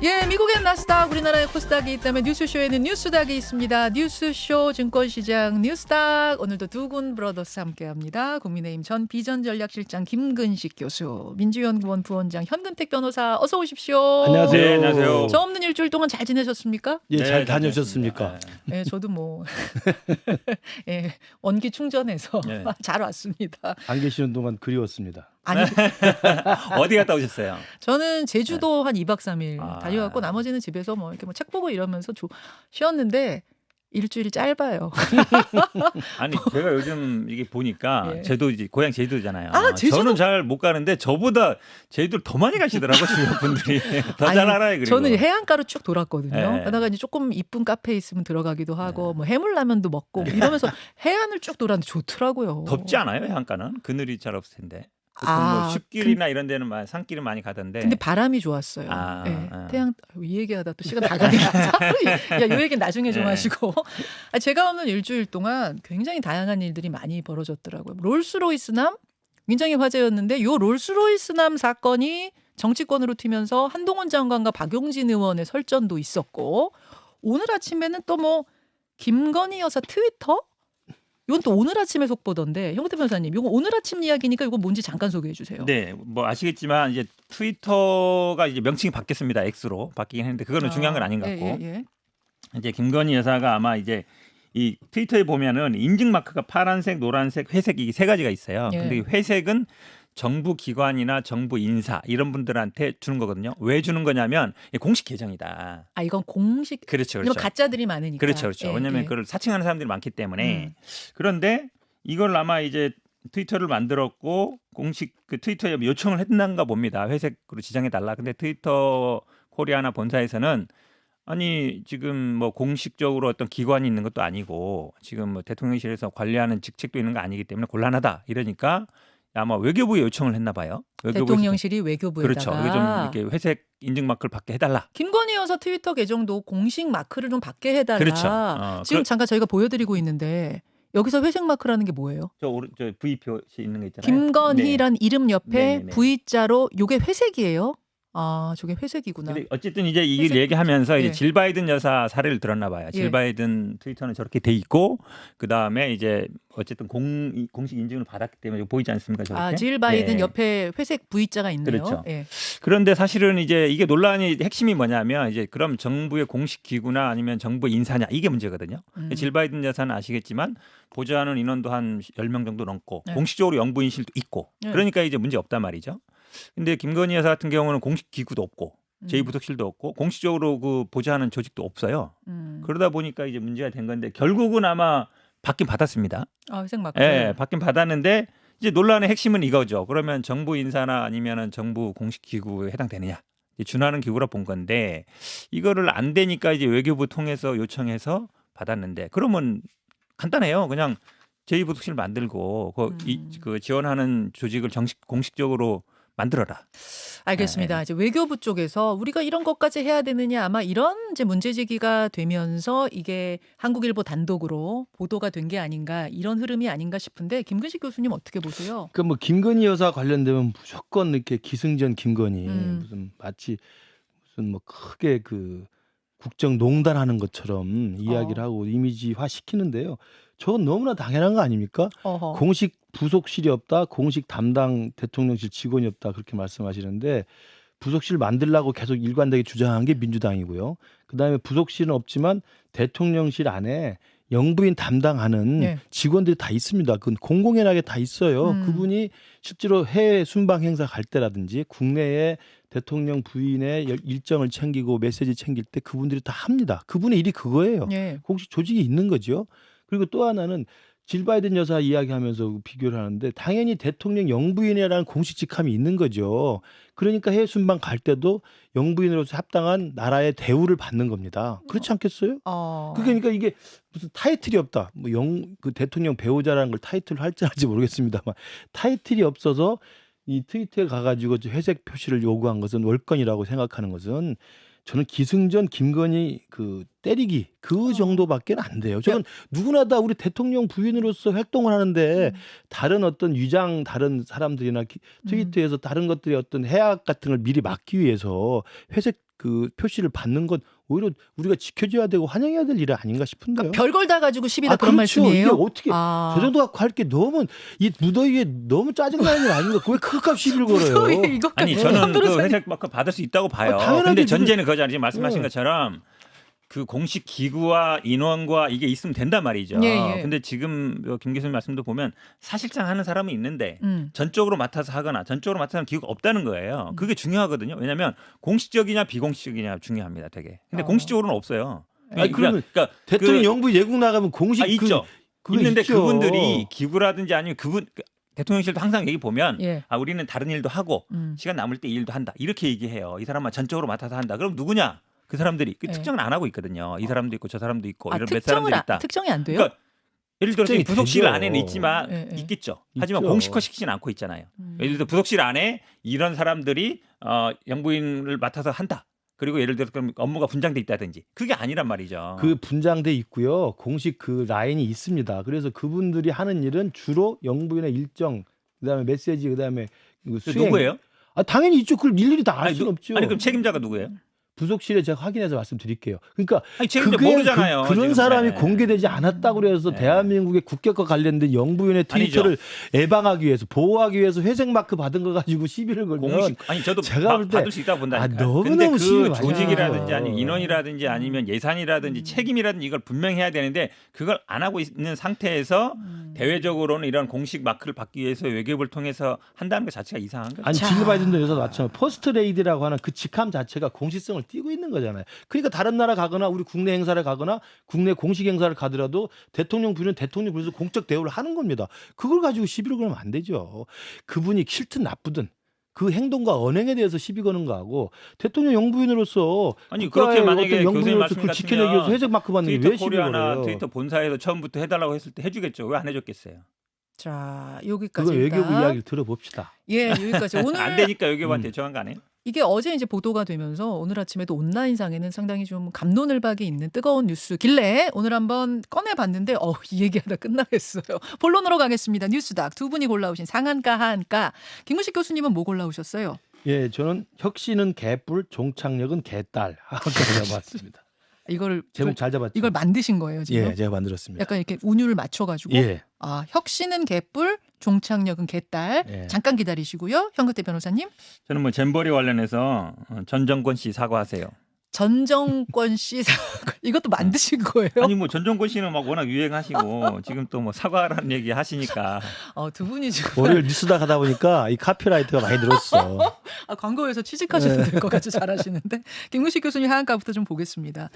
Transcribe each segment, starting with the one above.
예, 미국엔 나스닥, 우리나라에 코스닥이 있다면 뉴스쇼에는 뉴스닥이 있습니다. 뉴스쇼 증권시장 뉴스닥. 오늘도 두군 브러더스 함께합니다. 국민의힘 전 비전전략실장 김근식 교수, 민주연구원 부원장 현근택 변호사, 어서 오십시오. 안녕하세요. 네, 안녕하세요. 저 없는 일주일 동안 잘 지내셨습니까? 예, 네, 잘 다녀오셨습니까? 예, 저도 뭐 예, 원기 충전해서 네. 잘 왔습니다. 안 계시는 동안 그리웠습니다. 아니, 어디 갔다 오셨어요? 저는 제주도 한 2박 3일 아. 다녀왔고 나머지는 집에서 뭐 이렇게 뭐 책 보고 이러면서 쉬었는데 일주일이 짧아요. 아니 제가 요즘 이게 보니까 예. 제도 이제 고향 제주도잖아요. 아, 제주도? 저는 잘 못 가는데 저보다 제주도를 더 많이 가시더라고요. 주변 분들이 더 잘 아니, 알아요. 그리고 저는 해안가로 쭉 돌았거든요. 예. 그러다가 이제 조금 이쁜 카페 있으면 들어가기도 하고 뭐 해물라면도 먹고 뭐 이러면서 해안을 쭉 돌았는데 좋더라고요. 덥지 않아요? 해안가는 그늘이 잘 없을 텐데. 보통 아, 뭐 숲길이나 이런 데는 산길은 많이 가던데. 근데 바람이 좋았어요. 아, 예. 아. 태양 이 얘기하다 또 시간 다 가네. 야, 이 얘기는 나중에 좀 네. 하시고. 제가 없는 일주일 동안 굉장히 다양한 일들이 많이 벌어졌더라고요. 롤스로이스남 굉장히 화제였는데 요 롤스로이스남 사건이 정치권으로 튀면서 한동훈 장관과 박용진 의원의 설전도 있었고, 오늘 아침에는 또 뭐 김건희 여사 트위터? 이건 또 오늘 아침에 속보던데, 현근택 변호사님, 이거 오늘 아침 이야기니까 이거 뭔지 잠깐 소개해 주세요. 네, 뭐 아시겠지만 이제 트위터가 이제 명칭이 바뀌었습니다. X로 바뀌긴 했는데 그거는 중요한 건 아닌 것 같고. 예. 이제 김건희 여사가 아마 이제 이 트위터에 보면은 인증 마크가 파란색, 노란색, 회색 이 세 가지가 있어요. 예. 근데 이 회색은 정부 기관이나 정부 인사 이런 분들한테 주는 거거든요. 왜 주는 거냐면 공식 계정이다. 아, 이건 공식. 그렇죠, 왜냐면 그렇죠. 가짜들이 많으니까. 그렇죠. 예, 왜냐면 예. 그걸 사칭하는 사람들이 많기 때문에. 음. 그런데 이걸 아마 이제 트위터를 만들었고 공식 그 트위터에 요청을 했는가 봅니다. 회색으로 지정해 달라. 근데 트위터 코리아나 본사에서는 아니 지금 뭐 공식적으로 어떤 기관이 있는 것도 아니고 지금 뭐 대통령실에서 관리하는 직책도 있는 거 아니기 때문에 곤란하다. 이러니까 아마 외교부에 요청을 했나 봐요. 외교부에서 대통령실이 외교부에다가. 그렇죠. 이게 좀 이렇게 회색 인증 마크를 받게 해달라. 김건희 여사 트위터 계정도 공식 마크를 좀 받게 해달라. 그렇죠. 지금 잠깐 저희가 보여드리고 있는데 여기서 회색 마크라는 게 뭐예요? 저 V 표시 있는 거 있잖아요. 김건희란 이름 옆에 네네네. V자로 요게 회색이에요? 아, 저게 회색이구나. 근데 어쨌든 이제 이 회색- 얘기하면서 이제 예. 질 바이든 여사 사례를 들었나 봐요. 질 예. 바이든 트위터는 저렇게 돼 있고 그 다음에 이제 어쨌든 공식 인증을 받았기 때문에 이거 보이지 않습니까? 저렇게? 아, 질 바이든 예. 옆에 회색 V자가 있네요. 그렇죠. 예. 그런데 사실은 이제 이게 논란이 핵심이 뭐냐면 이제 그럼 정부의 공식 기구나 아니면 정부 인사냐 이게 문제거든요. 질 바이든 여사는 아시겠지만 보좌하는 인원도 한 10명 정도 넘고 네. 공식적으로 영부인실도 있고 네. 그러니까 이제 문제 없단 말이죠. 근데 김건희 여사 같은 경우는 공식 기구도 없고 제2부속실도 없고 공식적으로 그 보좌하는 조직도 없어요. 그러다 보니까 이제 문제가 된 건데 결국은 아마 받긴 받았습니다. 아, 회색 마크. 예, 받긴 받았는데 이제 논란의 핵심은 이거죠. 그러면 정부 인사나 아니면은 정부 공식 기구에 해당되느냐? 이제 준하는 기구라 본 건데 이거를 안 되니까 이제 외교부 통해서 요청해서 받았는데 그러면 간단해요. 그냥 제2부속실 만들고 그 지원하는 조직을 공식적으로 만들어라. 알겠습니다. 이제 외교부 쪽에서 우리가 이런 것까지 해야 되느냐 아마 이런 이제 문제 제기가 되면서 이게 한국일보 단독으로 보도가 된 게 아닌가 이런 흐름이 아닌가 싶은데 김근식 교수님 어떻게 보세요? 그 뭐 김건희 여사 관련되면 무조건 이렇게 기승전 김건희 무슨 마치 무슨 뭐 크게 그 국정농단하는 것처럼 이야기를 하고 이미지화 시키는데요. 저건 너무나 당연한 거 아닙니까? 어허. 공식 부속실이 없다, 공식 담당 대통령실 직원이 없다 그렇게 말씀하시는데 부속실 만들라고 계속 일관되게 주장한 게 민주당이고요. 그다음에 부속실은 없지만 대통령실 안에 영부인 담당하는 네. 직원들이 다 있습니다. 그건 공공연하게 다 있어요. 그분이 실제로 해외 순방 행사 갈 때라든지 국내에 대통령 부인의 일정을 챙기고 메시지 챙길 때 그분들이 다 합니다. 그분의 일이 그거예요. 예. 공식 조직이 있는 거죠. 그리고 또 하나는 질 바이든 여사 이야기하면서 비교를 하는데 당연히 대통령 영부인이라는 공식 직함이 있는 거죠. 그러니까 해외 순방 갈 때도 영부인으로서 합당한 나라의 대우를 받는 겁니다. 그렇지 않겠어요? 그러니까 이게 무슨 타이틀이 없다. 뭐 그 대통령 배우자라는 걸 타이틀로 할지 모르겠습니다만 타이틀이 없어서 이 트위터에 가가지고 회색 표시를 요구한 것은 월권이라고 생각하는 것은 저는 기승전 김건희 그 때리기 그 정도밖에 안 돼요. 저는 누구나 다 우리 대통령 부인으로서 활동을 하는데 다른 어떤 위장 다른 사람들이나 트위터에서 다른 것들의 어떤 해악 같은 걸 미리 막기 위해서 회색 그 표시를 받는 건 오히려 우리가 지켜줘야 되고 환영해야 될 일이 아닌가 싶은데요. 별걸 다 가지고 시비다 그런 그렇죠. 말씀이에요. 이게 어떻게 저 정도 갖고 할 게 너무 이 무더위에 너무 짜증나는 일 아닌가? 왜 그것값 시비를 걸어요? 이것까지 아니 저는 그 변호사님. 회색 마크 받을 수 있다고 봐요. 당연하죠. 근데 전제는 그거잖아요. 지금 말씀하신 예. 것처럼 그 공식 기구와 인원과 이게 있으면 된단 말이죠. 예, 예. 근데 지금 김 교수님 말씀도 보면 사실상 하는 사람은 있는데 전적으로 맡아서 하거나 전적으로 맡아서 하는 기구가 없다는 거예요. 그게 중요하거든요. 왜냐하면 공식적이냐 비공식적이냐 중요합니다. 되게. 근데 공식적으로는 없어요. 아니, 그러면 대통령 영부 예국 나가면 공식 있죠. 그거 있는데 있죠. 그분들이 기구라든지 아니면 대통령실도 항상 얘기 보면 예. 우리는 다른 일도 하고 시간 남을 때 이 일도 한다. 이렇게 얘기해요. 이 사람만 전적으로 맡아서 한다. 그럼 누구냐? 그 사람들이 예. 특정을 안 하고 있거든요. 이 사람도 있고 저 사람도 있고 이런 몇 사람들이 특정을 있다. 특정이 안 돼요? 그러니까 예를 들어서 특정이 부속실 되죠. 안에는 있지만 예, 예. 있겠죠. 하지만 있죠. 공식화시키지는 않고 있잖아요. 예를 들어 부속실 안에 이런 사람들이 영부인을 맡아서 한다. 그리고 예를 들어서 그럼 업무가 분장돼 있다든지 그게 아니란 말이죠. 그 분장돼 있고요. 공식 그 라인이 있습니다. 그래서 그분들이 하는 일은 주로 영부인의 일정, 그다음에 메시지, 그다음에 그 수행. 누구예요? 당연히 있죠. 그걸 일일이 다 알 아니, 수는 없죠. 아니 그럼 책임자가 누구예요? 부속실에 제가 확인해서 말씀드릴게요. 그러니까 아니 책임자 그게 모르잖아요. 그런 지금. 사람이 네. 공개되지 않았다고 그래서 네. 대한민국의 국격과 관련된 영부인의 트위터를 예방하기 위해서 보호하기 위해서 회색 마크 받은 거 가지고 시비를 걸면 공식 아니 저도 제가 볼 때 받을 수 있다고 본다니까. 너무너무 근데 그 시비 많이 조직이라든지 하죠. 아니면 인원이라든지 아니면 예산이라든지 책임이라든지 이걸 분명히 해야 되는데 그걸 안 하고 있는 상태에서 대외적으로는 이런 공식 마크를 받기 위해서 외교부를 통해서 한다는 것 자체가 이상한 거죠. 아니 질 바이든도 여기서 마찬가지. 퍼스트 레이디라고 하는 그 직함 자체가 공식성을 띠고 있는 거잖아요. 그러니까 다른 나라 가거나 우리 국내 행사를 가거나 국내 공식 행사를 가더라도 대통령 부인은 대통령 부인에서 공적 대우를 하는 겁니다. 그걸 가지고 시비를 걸면 안 되죠. 그분이 싫든 나쁘든 그 행동과 언행에 대해서 시비 거는 거하고 대통령 영부인으로서 아니 그렇게 만약에 교수님 말씀 그걸 지켜내기 위해서 회색 마크 받는 게 트위터 왜 시비 코리아나 걸어요? 트위터 본사에서 처음부터 해달라고 했을 때 해주겠죠. 왜 안 해줬겠어요? 자, 여기까지 그건 외교부 일단. 이야기를 들어봅시다. 예, 여기까지. 오늘 안 되니까 외교부한테 요청한 거 아니에요? 이게 어제 이제 보도가 되면서 오늘 아침에도 온라인상에는 상당히 좀 갑론을박이 있는 뜨거운 뉴스길래 오늘 한번 꺼내봤는데 이 얘기하다 끝나겠어요. 본론으로 가겠습니다. 뉴스닥 두 분이 골라오신 상한가 하한가. 김무식 교수님은 뭐 골라오셨어요? 예, 저는 혁신은 개뿔, 종착역은 개딸 하고 잡았습니다. 제목 잘 잡았죠. 이걸 만드신 거예요 지금? 예, 제가 만들었습니다. 약간 이렇게 운율을 맞춰가지고 예. 혁신은 개뿔, 종착역은 개딸. 예. 잠깐 기다리시고요. 현근태 변호사님. 저는 뭐 잼버리 관련해서 전 정권 씨 사과하세요. 전 정권 씨 이것도 만드신 거예요? 아니 뭐 전 정권 씨는 막 워낙 유행하시고 지금 또 뭐 사과라는 얘기 하시니까 두 분이 지금 월요일 뉴스다 가다 보니까 이 카피라이트가 많이 늘었어. 광고에서 취직하셔도 될 것 같이 잘하시는데. 김무식 교수님 하한가부터 좀 보겠습니다.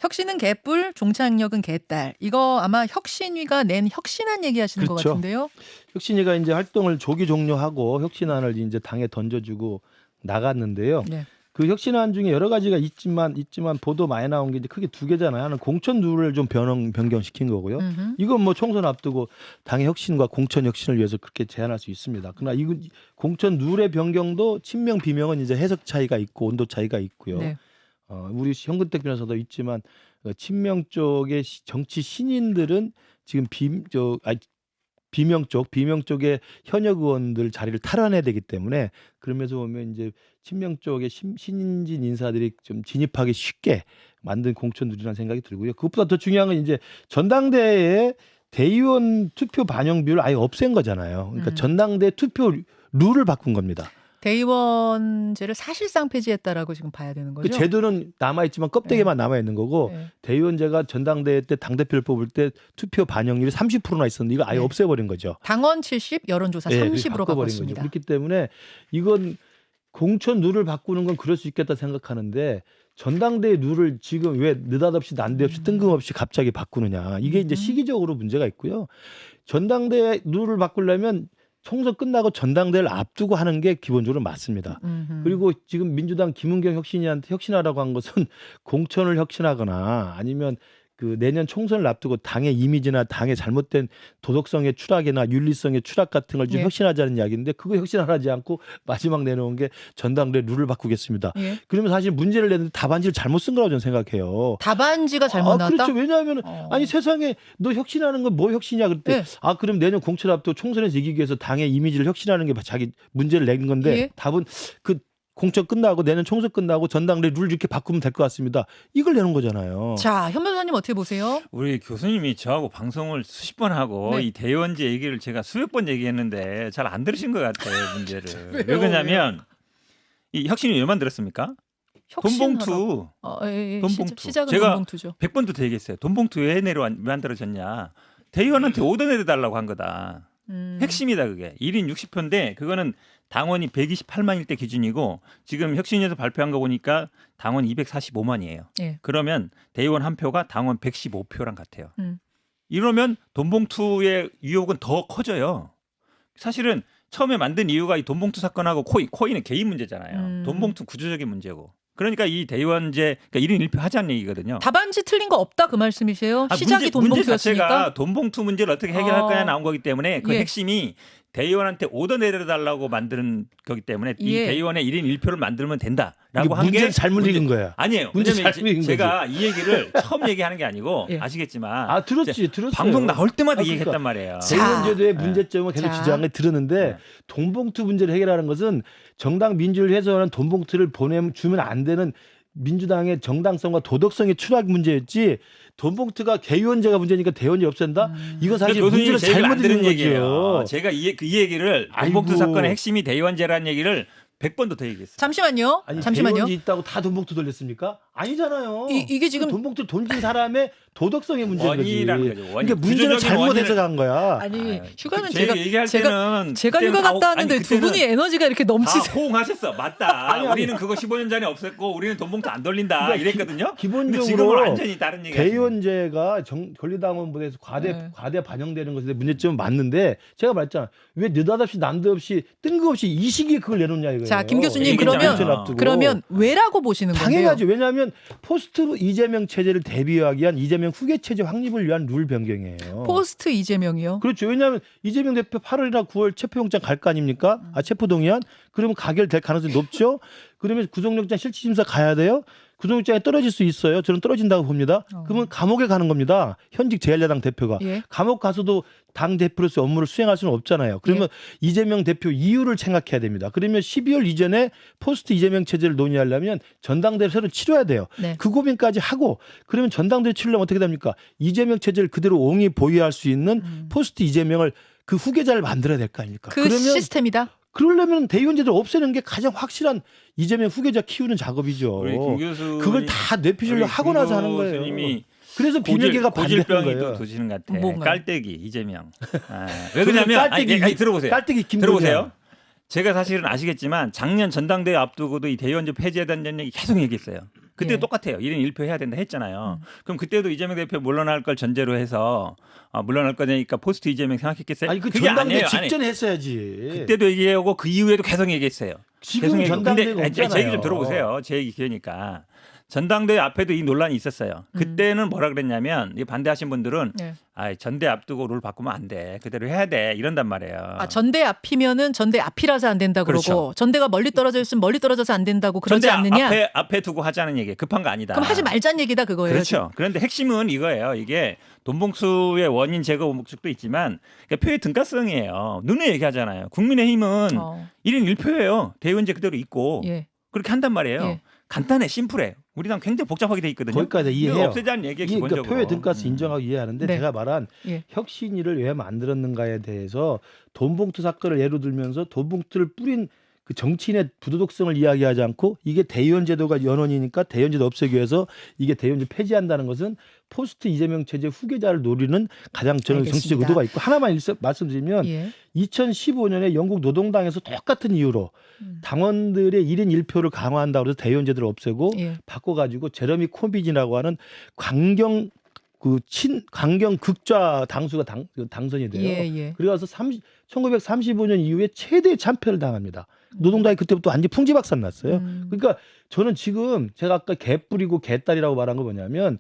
혁신은 개뿔, 종착역은 개딸. 이거 아마 혁신위가 낸 혁신안 얘기하시는 것 그렇죠. 같은데요. 혁신이가 이제 활동을 조기 종료하고 혁신안을 이제 당에 던져주고 나갔는데요. 네. 그 혁신안 중에 여러 가지가 있지만 보도 많이 나온 게 이제 크게 두 개잖아요. 하나는 공천 룰을 좀 변경시킨 거고요. 이건 뭐 총선 앞두고 당의 혁신과 공천 혁신을 위해서 그렇게 제안할 수 있습니다. 그러나 이건 공천 룰의 변경도 친명 비명은 이제 해석 차이가 있고 온도 차이가 있고요. 네. 우리 현근택 변호사도 있지만 친명 쪽의 정치 신인들은 지금 비명 쪽의 현역 의원들 자리를 탈환해야 되기 때문에 그러면서 보면 이제 친명 쪽의 신인진 인사들이 좀 진입하기 쉽게 만든 공천들이라는 생각이 들고요. 그것보다 더 중요한 건 이제 전당대회에 대의원 투표 반영 비율을 아예 없앤 거잖아요. 그러니까 전당대 투표 룰을 바꾼 겁니다. 대의원제를 사실상 폐지했다라고 지금 봐야 되는 거죠. 그 제도는 남아있지만 껍데기만 남아있는 거고 네. 대의원제가 전당대회 때 당대표를 뽑을 때 투표 반영률이 30%나 있었는데 이걸 아예 네. 없애버린 거죠. 당원 70, 여론조사 네, 30으로 바꿔버린 바꿨습니다. 거죠. 그렇기 때문에 이건 공천 룰을 바꾸는 건 그럴 수 있겠다 생각하는데 전당대회 룰을 지금 왜 느닷없이 난데없이 뜬금없이 갑자기 바꾸느냐. 이게 이제 시기적으로 문제가 있고요. 전당대회 룰을 바꾸려면 총선 끝나고 전당대회를 앞두고 하는 게 기본적으로 맞습니다. 그리고 지금 민주당 김은경 혁신이한테 혁신하라고 한 것은 공천을 혁신하거나 아니면 그 내년 총선을 앞두고 당의 이미지나 당의 잘못된 도덕성의 추락이나 윤리성의 추락 같은 걸 좀 예. 혁신하자는 이야기인데 그거 혁신하지 않고 마지막 내놓은 게 전당대회 룰을 바꾸겠습니다. 예. 그러면 사실 문제를 내는데 답안지를 잘못 쓴 거라고 저는 생각해요. 답안지가 잘못 나왔다? 그렇죠. 왜냐하면 아니 세상에 너 혁신하는 건 뭐 혁신이야 그랬대. 네. 그럼 내년 공천 앞두고 총선에서 이기기 위해서 당의 이미지를 혁신하는 게 자기 문제를 낸 건데 예. 답은 그 공천 끝나고 내년 총선 끝나고 전당대 룰 이렇게 바꾸면 될 것 같습니다. 이걸 내는 거잖아요. 자, 현 변호사님 어떻게 보세요? 우리 교수님이 저하고 방송을 수십 번 하고 네. 이 대의원제 얘기를 제가 수백 번 얘기했는데 잘 안 들으신 것 같아요, 문제를. 왜요? 왜 그러냐면 이 혁신이 왜 만들었습니까? 돈봉투. 돈봉투. 시작은 제가 돈봉투죠. 100번도 더 얘기했어요. 돈봉투 왜 만들어졌냐. 대의원한테 오더 내려달라고 한 거다. 핵심이다 그게. 1인 60표인데 그거는 당원이 128만일 때 기준이고 지금 혁신위에서 발표한 거 보니까 당원 245만이에요. 예. 그러면 대의원 한 표가 당원 115표랑 같아요. 음. 이러면 돈봉투의 유혹은 더 커져요. 사실은 처음에 만든 이유가 이 돈봉투 사건하고 코인은 개인 문제잖아요. 돈봉투 구조적인 문제고. 그러니까 이 대의원제 그러니까 1인 1표 하자는 얘기거든요. 답안지 틀린 거 없다 그 말씀이세요? 시작이 문제 돈봉투였으니까. 자체가 돈봉투 문제를 어떻게 해결할 거냐 나온 거기 때문에 그 예. 핵심이 대의원한테 오더 내려달라고 만든 거기 때문에 이 예. 대의원의 1인 1표를 만들면 된다라고 한 게 문제를 잘못 읽은 거야. 아니에요. 문제 왜냐면 잘못 읽은 제가 이 얘기를 처음 얘기하는 게 아니고 예. 아시겠지만 아 들었지, 이제 들었어요. 방송 나올 때마다 아, 얘기했단 그러니까. 말이에요. 자. 대의원제도의 네. 문제점을 계속 자. 지적한 게 들었는데 네. 돈봉투 문제를 해결하는 것은 정당 민주를 해서는 돈봉투를 주면 안 되는 민주당의 정당성과 도덕성의 추락 문제였지 돈봉투가 개의원제가 문제니까 대의원제 없앤다? 이거 사실 그러니까 문제를 교수님이 잘못 안 들은 읽은 얘기예요. 거죠. 제가 이 얘기를 돈봉투 아이고. 사건의 핵심이 대의원제라는 얘기를 100번도 더 얘기했어요. 잠시만요. 아니 잠시만요. 대의원제 있다고 다 돈봉투 돌렸습니까? 아니잖아요. 이게 지금 돈봉투 돈진 사람의 도덕성의 문제인 거지. 원인이라는 거죠. 원인. 그러니까 문제를 구조적인 잘못 원인을- 해석한 거야. 아니 휴가는 제가 얘기할 때는 제가 그때는 휴가 갔다 왔는데 아니, 두 분이 그때는 에너지가 이렇게 다 넘치세요. 호응하셨어. 맞다. 아니. 우리는 그거 15년 전에 없앴고 우리는 돈봉투 안 돌린다. 그러니까 이랬거든요. 근데 기본적으로 지금은 완전히 다른 얘기예요. 대의원제가 권리당원분에서 과대 반영되는 것에 문제점은 맞는데 제가 말했잖아. 왜 느닷없이 난데없이 뜬금없이 이 시기에 그걸 내놓냐 이거예요. 자, 김 교수님 얘기잖아요. 그러면 왜라고 보시는 건데요? 당연하죠. 왜냐하면 포스트 이재명 체제를 대비하기 위한 이재명 후계 체제 확립을 위한 룰 변경이에요. 포스트 이재명이요. 그렇죠. 왜냐하면 이재명 대표 8월이나 9월 체포영장 갈 거 아닙니까? 체포동의안? 그러면 가결될 가능성이 높죠. 그러면 구속영장 실질심사 가야 돼요. 구속영장이 떨어질 수 있어요. 저는 떨어진다고 봅니다. 그러면 감옥에 가는 겁니다. 현직 제1야당 대표가. 예. 감옥 가서도 당 대표로서 업무를 수행할 수는 없잖아요. 그러면 이재명 대표 이유를 생각해야 됩니다. 그러면 12월 이전에 포스트 이재명 체제를 논의하려면 전당대회를 새로 치러야 돼요. 네. 그 고민까지 하고 그러면 전당대회 치르려면 어떻게 됩니까? 이재명 체제를 그대로 옹이 보유할 수 있는 포스트 이재명을 그 후계자를 만들어야 될 거 아닙니까? 그 그러면 시스템이다. 그러려면 대의원제를 없애는 게 가장 확실한 이재명 후계자 키우는 작업이죠. 우리 김 교수 그걸 다 뇌피셜로 하고 나서 하는 거예요. 교수님이 그래서 비밀계가 반대하는 고질병이 또 거예요. 도시는 것 같아. 뭔가요? 깔때기 이재명. 왜 그러냐면 깔때기, 아니, 들어보세요. 깔때기 김 들어보세요. 제가 사실은 아시겠지만 작년 전당대회 앞두고도 이 대의원제 폐지해야 된다는 얘기 계속 얘기했어요. 그때 예. 똑같아요. 1인 1표 해야 된다 했잖아요. 그럼 그때도 이재명 대표 물러날 걸 전제로 해서 물러날 거니까 포스트 이재명 생각했겠어요? 아니 그 그게 전당대 아니에요. 직전에 했어야지. 그때도 얘기하고 그 이후에도 계속 얘기했어요. 지금 전당대회가 없잖아요. 제 얘기 좀 들어보세요. 제 얘기 기회니까. 전당대회 앞에도 이 논란이 있었어요. 그때는 뭐라 그랬냐면 이 반대하신 분들은 네. 전대 앞두고 룰 바꾸면 안 돼. 그대로 해야 돼. 이런단 말이에요. 전대 앞이면은 전대 앞이라서 안 된다 그러고 그렇죠. 전대가 멀리 떨어져 있으면 멀리 떨어져서 안 된다고 그러지 전대 않느냐? 앞에 두고 하자는 얘기. 급한 거 아니다. 그럼 하지 말자는 얘기다 그거예요. 그렇죠. 그런데 핵심은 이거예요. 이게 돈봉투의 원인 제거 목적도 있지만 그러니까 표의 등가성이에요. 눈에 얘기하잖아요. 국민의힘은 1인 1표예요. 대의원제 그대로 있고 예. 그렇게 한단 말이에요. 예. 간단해, 심플해. 우리 당 굉장히 복잡하게 돼 있거든요. 거기까지 이해해요. 없애자는 얘기가 이게 기본적으로. 그러니까 표의 등가스 인정하고 이해하는데 네. 제가 말한 예. 혁신위를 왜 만들었는가에 대해서 돈봉투 사건을 예로 들면서 돈봉투를 뿌린 그 정치인의 부도덕성을 이야기하지 않고 이게 대의원제도가 연원이니까 대의원제도 없애기 위해서 이게 대의원제 폐지한다는 것은 포스트 이재명 체제 후계자를 노리는 가장 저는 알겠습니다. 정치적 의도가 있고 하나만 말씀드리면 예. 2015년에 영국 노동당에서 똑같은 이유로 당원들의 1인 1표를 강화한다고 해서 대의원제도를 없애고 예. 바꿔가지고 제러미 코비진이라고 하는 강경 극좌 당수가 당선이 돼요. 예, 예. 그래서 1935년 이후에 최대 참패를 당합니다. 노동당이 그때부터 완전 풍지박산 났어요. 그러니까 저는 지금 제가 아까 개뿔이고 개딸이라고 말한 거 뭐냐면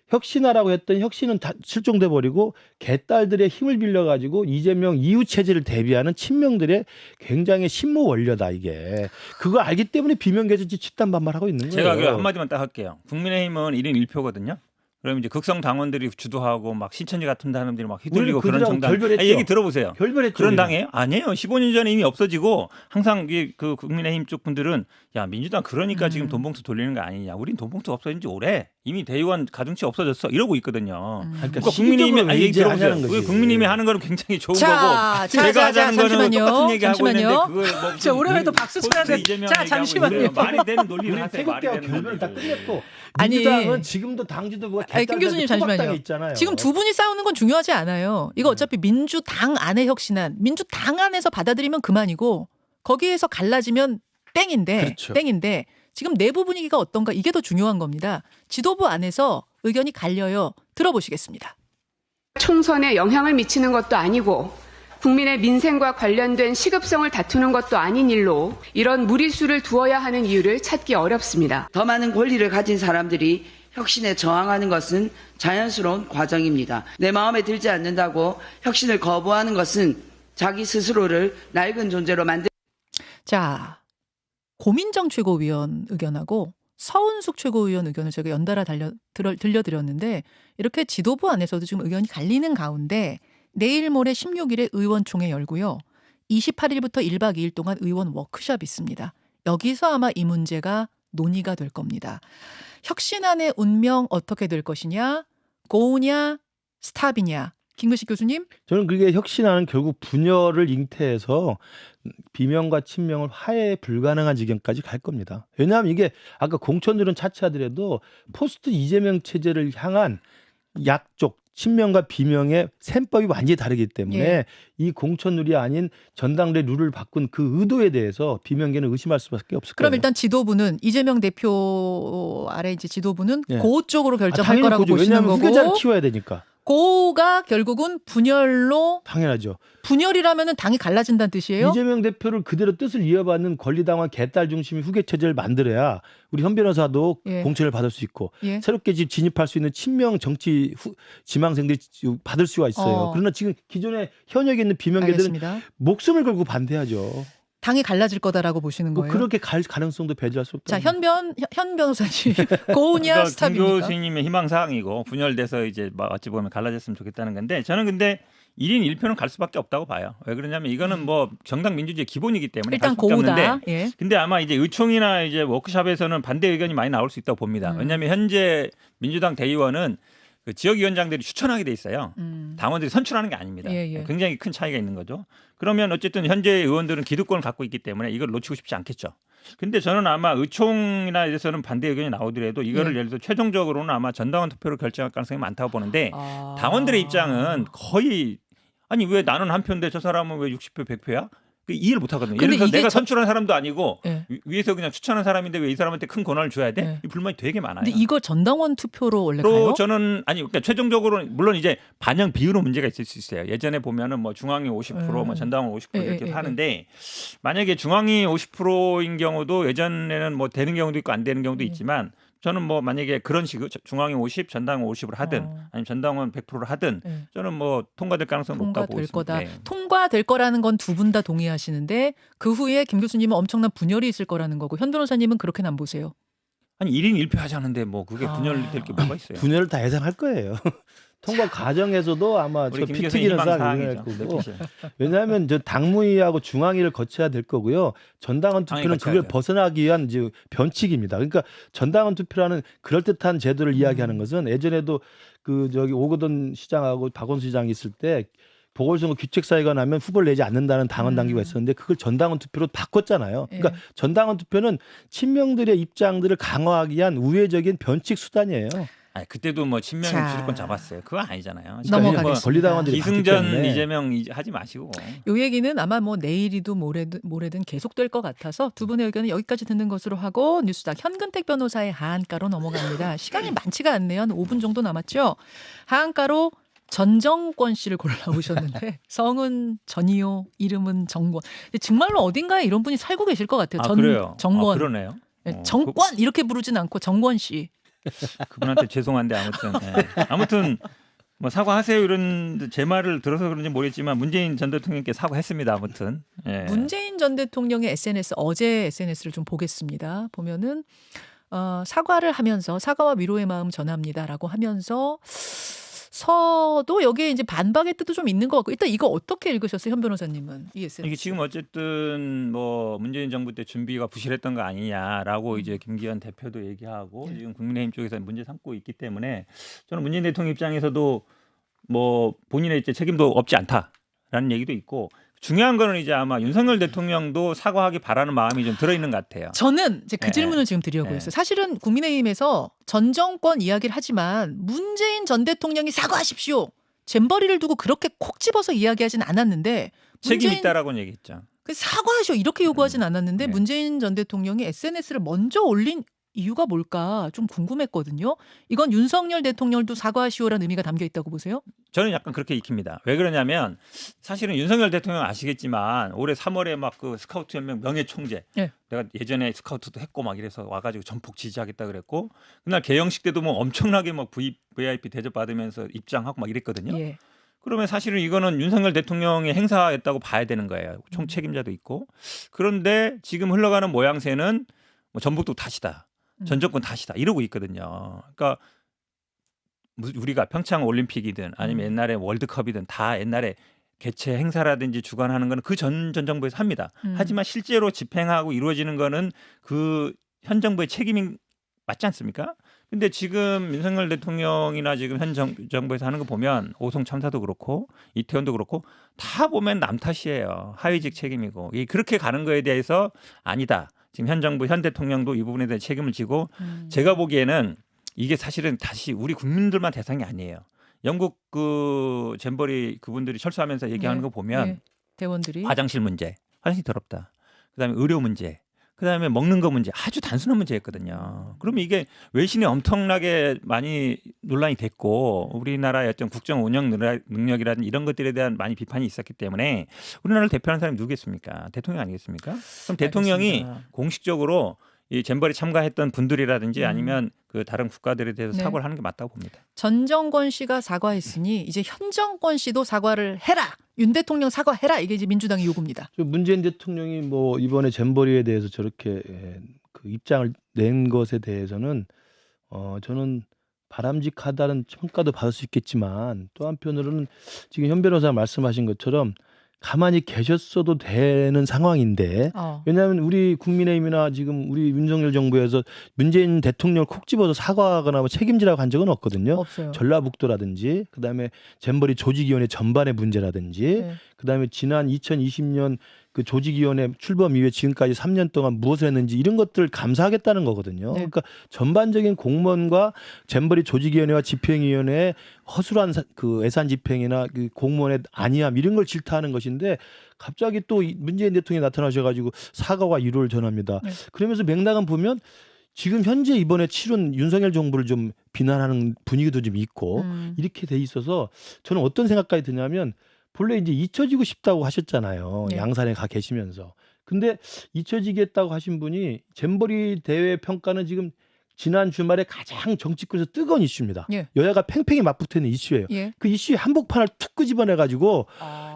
혁신하라고 했던 혁신은 다 실종돼 버리고 개딸들의 힘을 빌려 가지고 이재명 이후 체제를 대비하는 친명들의 굉장히 신모 원료다 이게. 그거 알기 때문에 비명 개진지 집단 반발하고 있는 거예요. 제가 그 한마디만 딱 할게요. 국민의힘은 1인 1표거든요. 그러면 이제 극성 당원들이 주도하고 막 신천지 같은 사람들이 막 우리는 휘둘리고 그런 그들하고 정당. 결별했죠. 얘기 들어보세요. 결별했죠. 그런 우리는. 당이에요? 아니에요. 15년 전에 이미 없어지고 항상 그 국민의힘 쪽 분들은 야 민주당 그러니까 지금 돈봉투 돌리는 거 아니냐. 우린 돈봉투 없어진 지 오래. 이미 대의원 가중치 없어졌어. 이러고 있거든요. 그러니까 국민의힘이 시기적으로 얘기 들어보세요. 하자는 거지. 국민의힘이 하는 거는 굉장히 좋은 자, 거고 자, 제가 자, 하자는 거는 잠시만요. 똑같은 얘기 하고 있는데 잠시만요. 그걸 뭐 자, 오랜만에 박수 쳐야 돼. 자, 잠시만요. 말이 되는 논리를 우리 하세요. 말이 태극기와 되는 결별을 다 논리를. 끝냈고 아니, 민주당은 지금도 당 지도부가 아니, 김 교수님 잠시만요. 있잖아요. 지금 두 분이 싸우는 건 중요하지 않아요. 이거 어차피 민주당 안의 혁신안, 민주당 안에서 받아들이면 그만이고 거기에서 갈라지면 땡인데, 그렇죠. 땡인데 지금 내부 분위기가 어떤가 이게 더 중요한 겁니다. 지도부 안에서 의견이 갈려요. 들어보시겠습니다. 총선에 영향을 미치는 것도 아니고 국민의 민생과 관련된 시급성을 다투는 것도 아닌 일로 이런 무리수를 두어야 하는 이유를 찾기 어렵습니다. 더 많은 권리를 가진 사람들이 혁신에 저항하는 것은 자연스러운 과정입니다. 내 마음에 들지 않는다고 혁신을 거부하는 것은 자기 스스로를 낡은 존재로 만들 자, 고민정 최고위원 의견하고 서은숙 최고위원 의견을 제가 연달아 들려드렸는데 이렇게 지도부 안에서도 지금 의견이 갈리는 가운데 내일 모레 16일에 의원총회 열고요. 28일부터 1박 2일 동안 의원 워크숍이 있습니다. 여기서 아마 이 문제가 논의가 될 겁니다. 혁신안의 운명 어떻게 될 것이냐? 고우냐? 스탑이냐? 김근식 교수님? 저는 그게 혁신안은 결국 분열을 잉태해서 비명과 친명을 화해 불가능한 지경까지 갈 겁니다. 왜냐하면 이게 아까 공천들은 차치하더라도 포스트 이재명 체제를 향한 약쪽 친명과 비명의 셈법이 완전히 다르기 때문에 예. 이 공천룰이 아닌 전당대 룰을 바꾼 그 의도에 대해서 비명계는 의심할 수밖에 없을 그럼 거예요. 일단 지도부는 이재명 대표 아래 이제 지도부는 예. 고 쪽으로 결정할 당연히 거라고 그죠. 보시는 왜냐하면 후계자를 거고 키워야 되니까. 고가 결국은 분열로 당연하죠. 분열이라면은 당이 갈라진다는 뜻이에요? 이재명 대표를 그대로 뜻을 이어받는 권리당원 개딸 중심의 후계 체제를 만들어야 우리 현 변호사도 예. 공천을 받을 수 있고 예. 새롭게 진입할 수 있는 친명 정치 지망생들이 받을 수가 있어요. 그러나 지금 기존에 현역에 있는 비명계들은 알겠습니다. 목숨을 걸고 반대하죠. 당이 갈라질 거다라고 보시는 뭐 거예요? 그렇게 갈 가능성도 배제할 수 없다. 자, 현 변호사님 고우냐 김 스탑입니까? 교수님의 희망사항이고 분열돼서 이제 어찌 보면 갈라졌으면 좋겠다는 건데 저는 근데 1인 1표는 갈 수밖에 없다고 봐요. 왜 그러냐면 이거는 뭐 정당 민주주의 기본이기 때문에 갈 일단 수밖에 고우다. 없는데 예. 근데 아마 이제 의총이나 이제 워크숍에서는 반대 의견이 많이 나올 수 있다고 봅니다. 왜냐하면 현재 민주당 대의원은 그 지역위원장들이 추천하게 돼 있어요. 당원들이 선출하는 게 아닙니다. 예, 예. 굉장히 큰 차이가 있는 거죠. 그러면 어쨌든 현재 의원들은 기득권을 갖고 있기 때문에 이걸 놓치고 싶지 않겠죠. 근데 저는 아마 의총이나 에서는 반대 의견이 나오더라도 이거를 예. 예를 들어 최종적으로는 아마 전당원 투표로 결정할 가능성이 많다고 보는데 아. 당원들의 입장은 거의 아니 왜 나는 한 표인데 저 사람은 왜 60표 100표야? 이해를 못 하거든요. 근데 예를 들어서 이게 내가 선출한 사람도 아니고 예. 위에서 그냥 추천한 사람인데 왜 이 사람한테 큰 권한을 줘야 돼? 예. 이 불만이 되게 많아요. 근데 이거 전당원 투표로 원래 또 가요? 저는 아니 그러니까 최종적으로 물론 이제 반영 비율은 문제가 있을 수 있어요. 예전에 보면은 뭐 중앙위 50%, 뭐 전당원 50% 이렇게 하는데 만약에 중앙위 50%인 경우도 예전에는 뭐 되는 경우도 있고 안 되는 경우도 있지만 저는 뭐 만약에 그런 식으로 중앙위 50, 전당원 50으로 하든 아니면 전당원 100%를 하든 네. 저는 뭐 통과될 가능성은 높다고 보고 통과될 있습니다. 거다. 네. 통과될 거라는 건 두 분 다 동의하시는데 그 후에 김 교수님은 엄청난 분열이 있을 거라는 거고 현 변호사님은 그렇게는 안 보세요. 아니 1인 1표 하자는데 뭐 그게 분열될 게 뭐가 있어요. 분열을 다 예상할 거예요. 통과 과정에서도 아마 저 우리 김 교수님 피튀기는 사항이 희망사항이죠. 일어날 네, 거고 그렇죠. 왜냐하면 저 당무위하고 중앙위를 거쳐야 될 거고요. 전당원 당연히 투표는 그걸 거쳐야죠. 벗어나기 위한 이제 변칙입니다. 그러니까 전당원 투표라는 그럴듯한 제도를 이야기하는 것은 예전에도 그 저기 오거돈 시장하고 박원순 시장이 있을 때 보궐선거 규칙 사유가 나면 후보를 내지 않는다는 당원 당규가 있었는데 그걸 전당원 투표로 바꿨잖아요. 그러니까 예. 전당원 투표는 친명들의 입장들을 강화하기 위한 우회적인 변칙 수단이에요. 아니, 그때도 뭐 친명 자. 주도권 잡았어요. 그거 아니잖아요. 넘어가겠습니다. 권리당원들이 기승전 때문에. 이재명 하지 마시고. 요 얘기는 아마 뭐 내일이도 모레든 계속될 것 같아서 두 분의 의견은 여기까지 듣는 것으로 하고 뉴스닥 현근택 변호사의 하한가로 넘어갑니다. 시간이 많지가 않네요. 한 5분 정도 남았죠. 하한가로 전정권 씨를 골라오셨는데 성은 전이요, 이름은 정권. 근데 정말로 어딘가에 이런 분이 살고 계실 것 같아요. 그래요. 정권. 그러네요. 네, 정권 이렇게 부르진 않고 정권 씨. 그분한테 죄송한데 아무튼 아무튼 뭐 사과하세요 이런 제 말을 들어서 그런지 모르겠지만 문재인 전 대통령께 사과했습니다. 아무튼 예. 문재인 전 대통령의 SNS 어제 SNS를 좀 보겠습니다. 보면은 사과를 하면서 사과와 위로의 마음 전합니다라고 하면서 서도 여기에 이제 반박의 뜻도 좀 있는 것 같고 일단 이거 어떻게 읽으셨어요, 현 변호사님은 이 SNS? 이게 지금 어쨌든 뭐 문재인 정부 때 준비가 부실했던 거 아니냐라고 이제 김기현 대표도 얘기하고 네. 지금 국민의힘 쪽에서 문제 삼고 있기 때문에 저는 문재인 대통령 입장에서도 뭐 본인의 이제 책임도 없지 않다라는 얘기도 있고 중요한 거는 이제 아마 윤석열 대통령도 사과하기 바라는 마음이 좀 들어있는 것 같아요. 저는 이제 그 네. 질문을 지금 드리려고 네. 했어요. 사실은 국민의힘에서 전 정권 이야기를 하지만 문재인 전 대통령이 사과하십시오. 잼버리를 두고 그렇게 콕 집어서 이야기하진 않았는데 책임 있다라고는 얘기했죠. 사과하시오 이렇게 요구하진 않았는데 네. 문재인 전 대통령이 SNS를 먼저 올린 이유가 뭘까 좀 궁금했거든요. 이건 윤석열 대통령도 사과하시오라는 의미가 담겨 있다고 보세요? 저는 약간 그렇게 익힙니다. 왜 그러냐면 사실은 윤석열 대통령 아시겠지만 올해 3월에 막 그 스카우트 연맹 명예총재 네. 내가 예전에 스카우트도 했고 막 이래서 와가지고 전폭 지지하겠다 그랬고 그날 개영식 때도 뭐 엄청나게 막 VIP 대접 받으면서 입장하고 막 이랬거든요. 예. 그러면 사실은 이거는 윤석열 대통령의 행사였다고 봐야 되는 거예요. 총 책임자도 있고. 그런데 지금 흘러가는 모양새는 뭐 전북도 탓이다. 전 정권 탓이다. 이러고 있거든요. 그러니까 우리가 평창 올림픽이든 아니면 옛날에 월드컵이든 다 옛날에 개최 행사라든지 주관하는 거는 그 전 정부에서 합니다. 하지만 실제로 집행하고 이루어지는 거는 그 현 정부의 책임이 맞지 않습니까? 근데 지금 윤석열 대통령이나 지금 현 정부에서 하는 거 보면 오송 참사도 그렇고 이태원도 그렇고 다 보면 남 탓이에요. 하위직 책임이고 그렇게 가는 거에 대해서 아니다. 지금 현 정부 현 대통령도 이 부분에 대해 책임을 지고 제가 보기에는 이게 사실은 다시 우리 국민들만 대상이 아니에요. 영국 그 잼버리 그분들이 철수하면서 얘기하는 거 보면 대원들이 화장실 문제, 화장실 더럽다. 그다음에 의료 문제, 그다음에 먹는 거 문제 아주 단순한 문제였거든요. 그러면 이게 외신에 엄청나게 많이 논란이 됐고 우리나라의 어떤 국정 운영 능력이라든지 이런 것들에 대한 많이 비판이 있었기 때문에 우리나라를 대표하는 사람이 누구겠습니까? 대통령 아니겠습니까? 그럼 대통령이 알겠습니다. 공식적으로 이 잼버리 참가했던 분들이라든지 아니면 그 다른 국가들에 대해서 네. 사과를 하는 게 맞다고 봅니다. 전 정권 씨가 사과했으니 이제 현 정권 씨도 사과를 해라. 윤 대통령 사과해라. 이게 이제 민주당의 요구입니다. 문재인 대통령이 뭐 이번에 잼버리에 대해서 저렇게 그 입장을 낸 것에 대해서는 저는 바람직하다는 평가도 받을 수 있겠지만 또 한편으로는 지금 현 변호사 말씀하신 것처럼 가만히 계셨어도 되는 상황인데 왜냐하면 우리 국민의힘이나 지금 우리 윤석열 정부에서 문재인 대통령을 콕 집어서 사과하거나 뭐 책임지라고 한 적은 없거든요. 없어요. 전라북도라든지 그다음에 잼버리 조직위원회 전반의 문제라든지 네. 그다음에 지난 2020년 그 조직위원회 출범 이후에 지금까지 3년 동안 무엇을 했는지 이런 것들을 감사하겠다는 거거든요. 네. 그러니까 전반적인 공무원과 잼버리 조직위원회와 집행위원회의 허술한 그 예산 집행이나 그 공무원의 안이함 이런 걸 질타하는 것인데 갑자기 또 문재인 대통령이 나타나셔가지고 사과와 위로를 전합니다. 네. 그러면서 맥락은 보면 지금 현재 이번에 치른 윤석열 정부를 좀 비난하는 분위기도 좀 있고 이렇게 돼 있어서 저는 어떤 생각까지 드냐면 본래 이제 잊혀지고 싶다고 하셨잖아요. 네. 양산에 가 계시면서. 근데 잊혀지겠다고 하신 분이 잼버리 대회 평가는 지금 지난 주말에 가장 정치권에서 뜨거운 이슈입니다. 예. 여야가 팽팽히 맞붙어 있는 이슈예요. 예. 그 이슈에 한복판을 툭 끄집어내가지고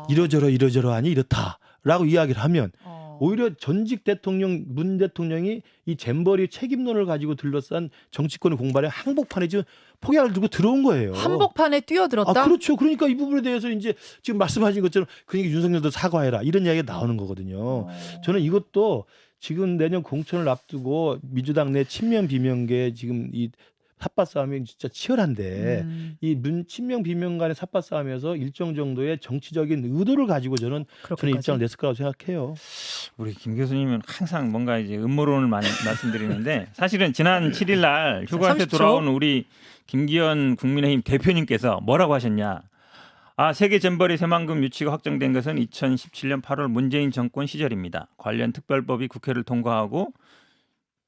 이러저러 하니 이렇다라고 이야기를 하면 오히려 전직 대통령 문 대통령이 이 잼버리 책임론을 가지고 둘러싼 정치권의 공방에 한복판에 지금 폭약을 들고 들어온 거예요. 한복판에 뛰어들었다. 그렇죠. 그러니까 이 부분에 대해서 이제 지금 말씀하신 것처럼 그러니까 윤석열도 사과해라 이런 이야기가 나오는 거거든요. 저는 이것도 지금 내년 공천을 앞두고 민주당 내 친명 비명계 지금 이 삿바 싸움이 진짜 치열한데 이 친명 비명 간의 삿바 싸움에서 일정 정도의 정치적인 의도를 가지고 저는 입장을 냈을 거라고 생각해요. 우리 김 교수님은 항상 뭔가 이제 음모론을 많이 말씀드리는데 사실은 지난 7일 날 휴가에서 30초? 돌아온 우리 김기현 국민의힘 대표님께서 뭐라고 하셨냐? 세계 잼버리 새만금 유치가 확정된 것은 2017년 8월 문재인 정권 시절입니다. 관련 특별법이 국회를 통과하고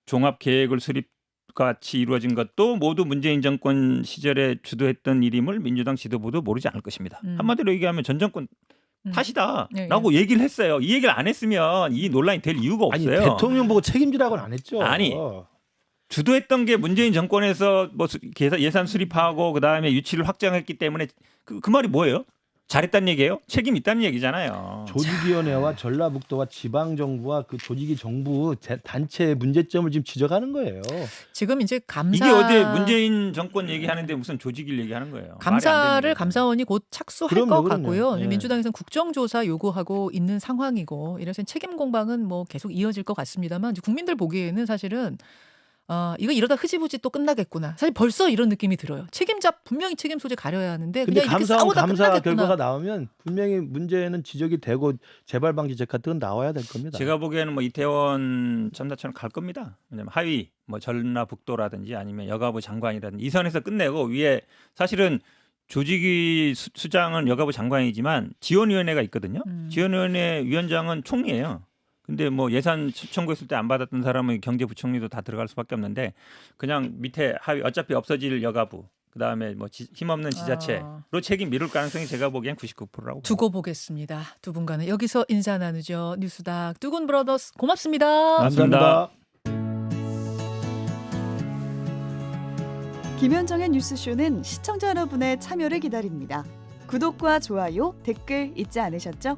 종합 계획을 수립같이 이루어진 것도 모두 문재인 정권 시절에 주도했던 일임을 민주당 지도부도 모르지 않을 것입니다. 한마디로 얘기하면 전 정권 탓이다라고 얘기를 했어요. 이 얘기를 안 했으면 이 논란이 될 이유가 없어요. 아니 대통령 보고 책임지라고는 안 했죠. 아니 주도했던 게 문재인 정권에서 뭐 예산 수립하고 그다음에 유치를 확정했기 때문에 그 말이 뭐예요? 잘했다는 얘기예요? 책임 있다는 얘기잖아요. 조직위원회와 전라북도와 지방정부와 그 조직위 정부 단체의 문제점을 지금 지적하는 거예요. 지금 이제 감사 이게 어디 문재인 정권 얘기하는데 무슨 조직일 얘기하는 거예요. 말이 안 되는 감사를 거예요. 감사원이 곧 착수할 그럼요, 것 그럼요. 같고요. 예. 민주당에서는 국정조사 요구하고 있는 상황이고 이래서 책임 공방은 뭐 계속 이어질 것 같습니다만 이제 국민들 보기에는 사실은 이거 이러다 흐지부지 또 끝나겠구나. 사실 벌써 이런 느낌이 들어요. 책임자 분명히 책임 소재 가려야 하는데 근데 그냥 이렇게 감사원 싸우다 감사 끝나겠구나. 결과가 나오면 분명히 문제는 지적이 되고 재발 방지책 같은 건 나와야 될 겁니다. 제가 보기에는 뭐 이태원 참사처럼 갈 겁니다. 왜냐면 하위 뭐 전라북도라든지 아니면 여가부 장관이라든지 이 선에서 끝내고 위에 사실은 조직위 수장은 여가부 장관이지만 지원위원회가 있거든요. 지원위원회 위원장은 총리예요. 근데 뭐 예산 청구했을 때 안 받았던 사람은 경제부총리도 다 들어갈 수밖에 없는데 그냥 밑에 하위 어차피 없어질 여가부 그다음에 뭐 힘없는 지자체로 책임 미룰 가능성이 제가 보기엔 99%라고. 두고 보겠습니다. 두 분과는 여기서 인사 나누죠. 뉴스닥 두군 브라더스 고맙습니다. 감사합니다. 김현정의 뉴스쇼는 시청자 여러분의 참여를 기다립니다. 구독과 좋아요, 댓글 잊지 않으셨죠?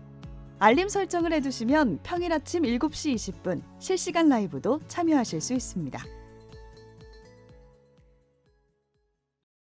알림 설정을 해두시면 평일 아침 7시 20분 실시간 라이브도 참여하실 수 있습니다.